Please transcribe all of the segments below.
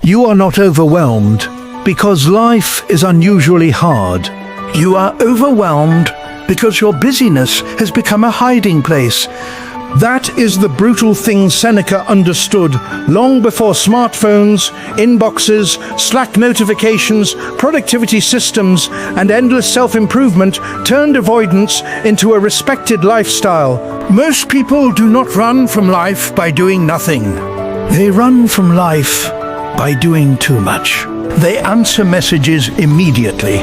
You are not overwhelmed because life is unusually hard. You are overwhelmed because your busyness has become a hiding place. That is the brutal thing Seneca understood long before smartphones, inboxes, Slack notifications, productivity systems, and endless self-improvement turned avoidance into a respected lifestyle. Most people do not run from life by doing nothing. They run from life by doing too much. They answer messages immediately.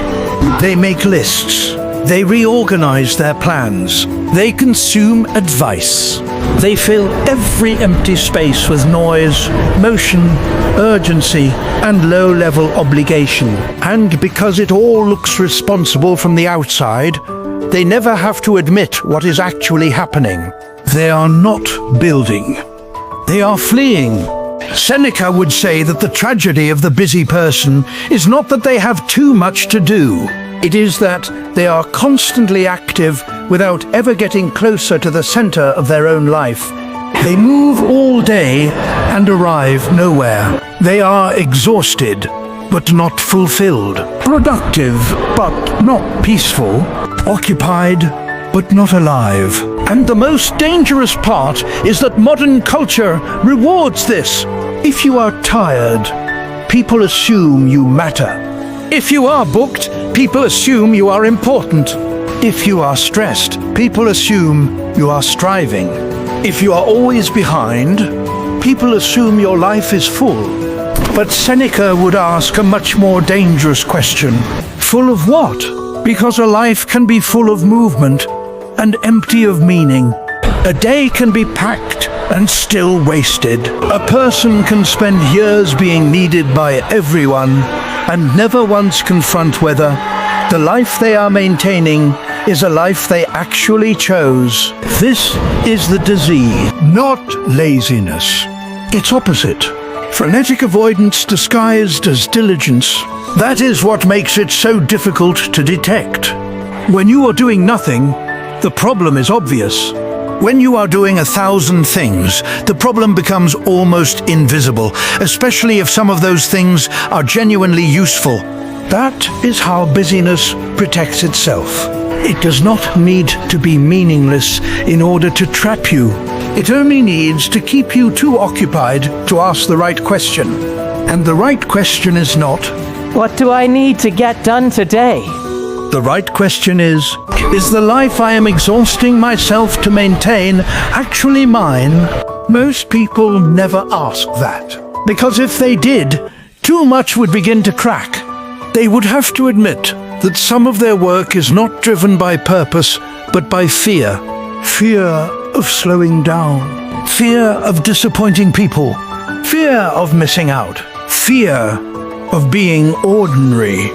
They make lists. They reorganize their plans. They consume advice. They fill every empty space with noise, motion, urgency, and low-level obligation. And because it all looks responsible from the outside, they never have to admit what is actually happening. They are not building. They are fleeing. Seneca would say that the tragedy of the busy person is not that they have too much to do. It is that they are constantly active without ever getting closer to the center of their own life. They move all day and arrive nowhere. They are exhausted, but not fulfilled. Productive, but not peaceful. Occupied, but not alive. And the most dangerous part is that modern culture rewards this. If you are tired, people assume you matter. If you are booked, people assume you are important. If you are stressed, people assume you are striving. If you are always behind, people assume your life is full. But Seneca would ask a much more dangerous question. Full of what? Because a life can be full of movement and empty of meaning. A day can be packed and still wasted. A person can spend years being needed by everyone and never once confront whether the life they are maintaining is a life they actually chose. This is the disease, not laziness. Its opposite. Frenetic avoidance disguised as diligence. That is what makes it so difficult to detect. When you are doing nothing, the problem is obvious. When you are doing 1,000 things, the problem becomes almost invisible, especially if some of those things are genuinely useful. That is how busyness protects itself. It does not need to be meaningless in order to trap you. It only needs to keep you too occupied to ask the right question. And the right question is not, what do I need to get done today? The right question is the life I am exhausting myself to maintain actually mine? Most people never ask that. Because if they did, too much would begin to crack. They would have to admit that some of their work is not driven by purpose, but by fear. Fear of slowing down. Fear of disappointing people. Fear of missing out. Fear of being ordinary.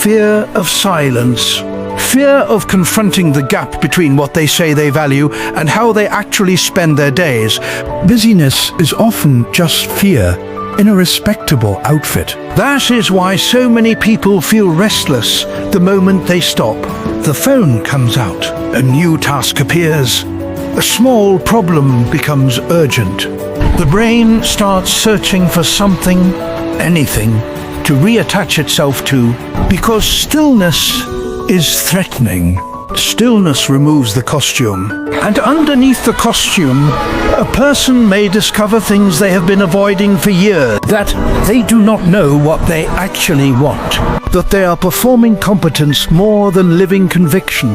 Fear of silence. Fear of confronting the gap between what they say they value and how they actually spend their days. Busyness is often just fear in a respectable outfit. That is why so many people feel restless the moment they stop. The phone comes out, a new task appears, a small problem becomes urgent. The brain starts searching for something, anything, to reattach itself to, because stillness is threatening. Stillness removes the costume, and underneath the costume, a person may discover things they have been avoiding for years, that they do not know what they actually want, that they are performing competence more than living conviction,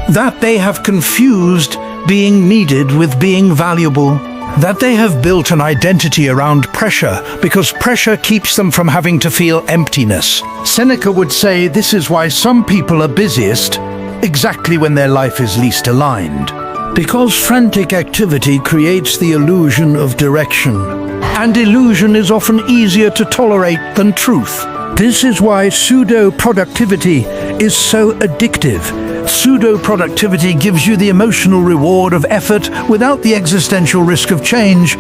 that they have confused being needed with being valuable, that they have built an identity around pressure because pressure keeps them from having to feel emptiness. Seneca would say this is why some people are busiest exactly when their life is least aligned. Because frantic activity creates the illusion of direction, and illusion is often easier to tolerate than truth. This is why pseudo-productivity is so addictive. Pseudo-productivity gives you the emotional reward of effort without the existential risk of change.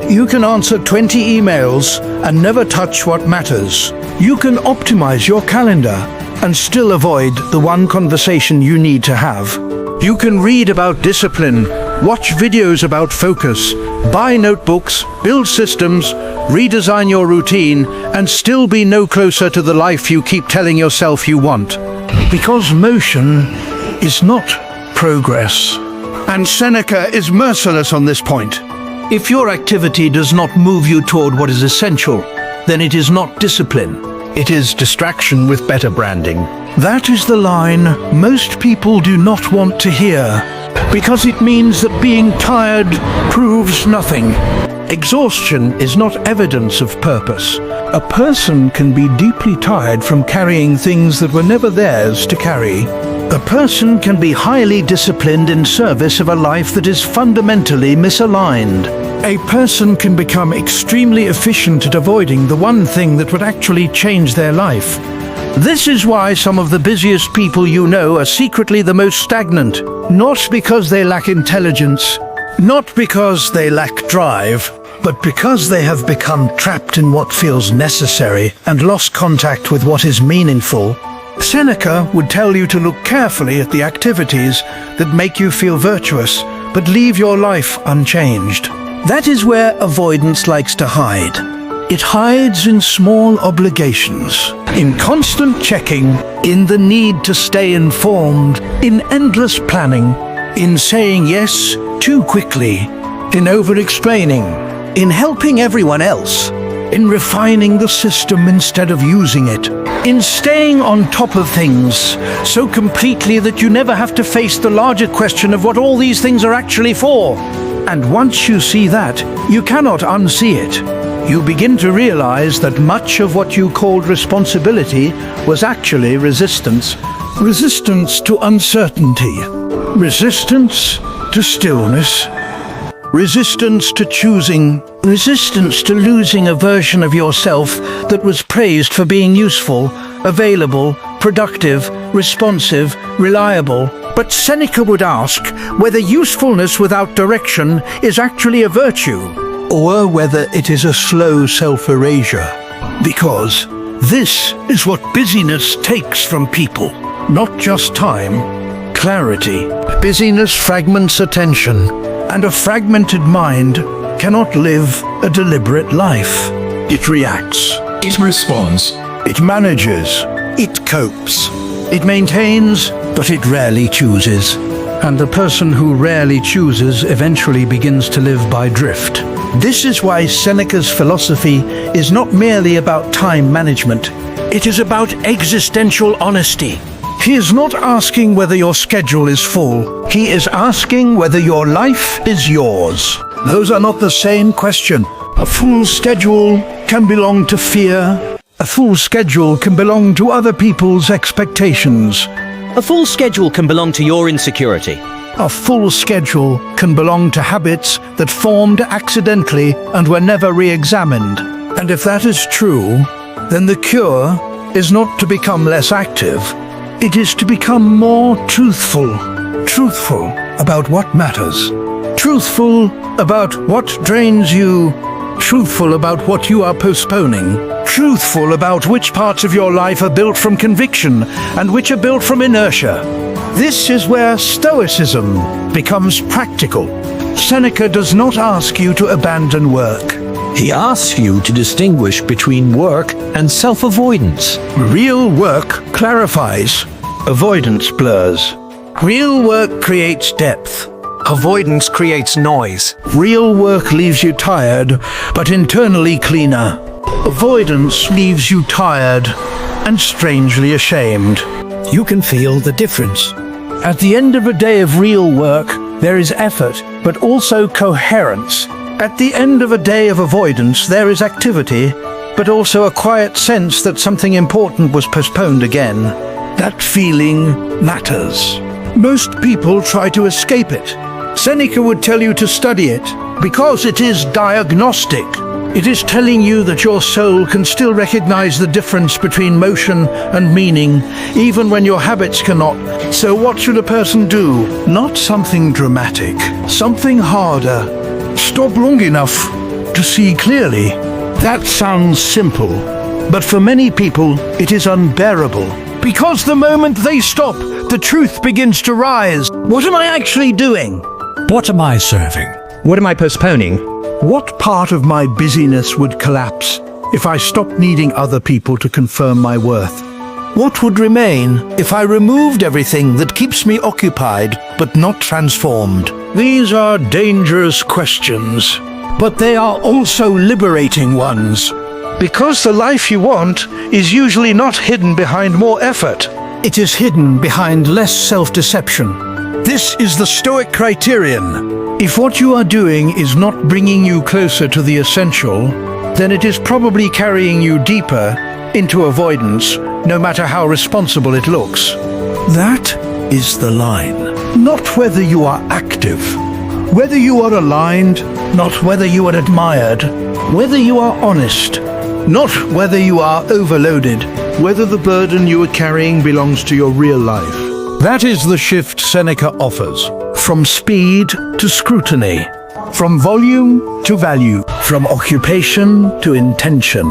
You can answer 20 emails and never touch what matters. You can optimize your calendar and still avoid the one conversation you need to have. You can read about discipline, Watch videos about focus, buy notebooks, build systems, redesign your routine, and still be no closer to the life you keep telling yourself you want. Because motion is not progress. And Seneca is merciless on this point. If your activity does not move you toward what is essential, then it is not discipline. It is distraction with better branding. That is the line most people do not want to hear, because it means that being tired proves nothing. Exhaustion is not evidence of purpose. A person can be deeply tired from carrying things that were never theirs to carry. A person can be highly disciplined in service of a life that is fundamentally misaligned. A person can become extremely efficient at avoiding the one thing that would actually change their life. This is why some of the busiest people you know are secretly the most stagnant. Not because they lack intelligence, not because they lack drive, but because they have become trapped in what feels necessary and lost contact with what is meaningful. Seneca would tell you to look carefully at the activities that make you feel virtuous, but leave your life unchanged. That is where avoidance likes to hide. It hides in small obligations, in constant checking, in the need to stay informed, in endless planning, in saying yes too quickly, in over-explaining, in helping everyone else, in refining the system instead of using it, in staying on top of things so completely that you never have to face the larger question of what all these things are actually for. And once you see that, you cannot unsee it. You begin to realize that much of what you called responsibility was actually resistance. Resistance to uncertainty. Resistance to stillness. Resistance to choosing. Resistance to losing a version of yourself that was praised for being useful, available, productive, responsive, reliable. But Seneca would ask whether usefulness without direction is actually a virtue, or whether it is a slow self-erasure. Because this is what busyness takes from people. Not just time, clarity. Busyness fragments attention, and a fragmented mind cannot live a deliberate life. It reacts. It responds. It manages. It copes. It maintains, but it rarely chooses. And the person who rarely chooses eventually begins to live by drift. This is why Seneca's philosophy is not merely about time management. It is about existential honesty. He is not asking whether your schedule is full. He is asking whether your life is yours. Those are not the same question. A full schedule can belong to fear. A full schedule can belong to other people's expectations. A full schedule can belong to your insecurity. A full schedule can belong to habits that formed accidentally and were never re-examined. And if that is true, then the cure is not to become less active. It is to become more truthful. Truthful about what matters. Truthful about what drains you. Truthful about what you are postponing. Truthful about which parts of your life are built from conviction and which are built from inertia. This is where Stoicism becomes practical. Seneca does not ask you to abandon work. He asks you to distinguish between work and self-avoidance. Real work clarifies. Avoidance blurs. Real work creates depth. Avoidance creates noise. Real work leaves you tired, but internally cleaner. Avoidance leaves you tired and strangely ashamed. You can feel the difference. At the end of a day of real work, there is effort, but also coherence. At the end of a day of avoidance, there is activity, but also a quiet sense that something important was postponed again. That feeling matters. Most people try to escape it. Seneca would tell you to study it, because it is diagnostic. It is telling you that your soul can still recognize the difference between motion and meaning, even when your habits cannot. So what should a person do? Not something dramatic, something harder. Stop long enough to see clearly. That sounds simple, but for many people it is unbearable. Because the moment they stop, the truth begins to rise. What am I actually doing? What am I serving? What am I postponing? What part of my busyness would collapse if I stopped needing other people to confirm my worth? What would remain if I removed everything that keeps me occupied but not transformed? These are dangerous questions, but they are also liberating ones. Because the life you want is usually not hidden behind more effort. It is hidden behind less self-deception. This is the Stoic criterion. If what you are doing is not bringing you closer to the essential, then it is probably carrying you deeper into avoidance, no matter how responsible it looks. That is the line. Not whether you are active, whether you are aligned, not whether you are admired, whether you are honest, not whether you are overloaded, whether the burden you are carrying belongs to your real life. That is the shift Seneca offers. From speed to scrutiny, from volume to value, from occupation to intention.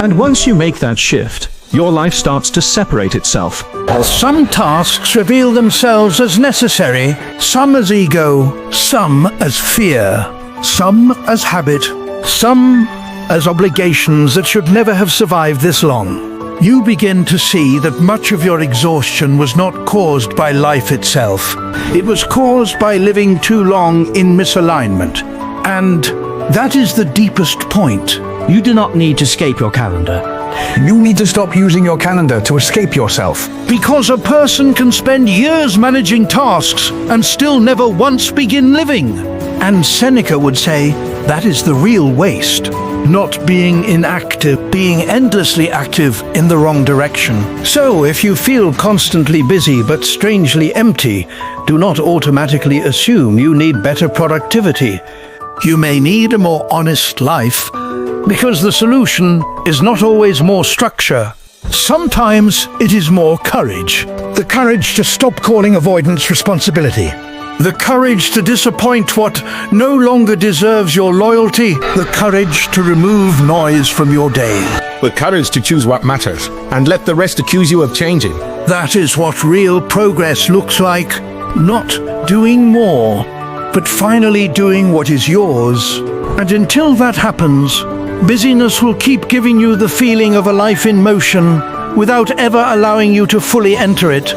And once you make that shift, your life starts to separate itself. Some tasks reveal themselves as necessary, some as ego, some as fear, some as habit, some as obligations that should never have survived this long. You begin to see that much of your exhaustion was not caused by life itself. It was caused by living too long in misalignment. And that is the deepest point. You do not need to escape your calendar. You need to stop using your calendar to escape yourself. Because a person can spend years managing tasks and still never once begin living. And Seneca would say, that is the real waste. Not being inactive, being endlessly active in the wrong direction. So if you feel constantly busy but strangely empty, do not automatically assume you need better productivity. You may need a more honest life, because the solution is not always more structure. Sometimes it is more courage. The courage to stop calling avoidance responsibility. The courage to disappoint what no longer deserves your loyalty. The courage to remove noise from your day. The courage to choose what matters and let the rest accuse you of changing. That is what real progress looks like. Not doing more, but finally doing what is yours. And until that happens, busyness will keep giving you the feeling of a life in motion without ever allowing you to fully enter it.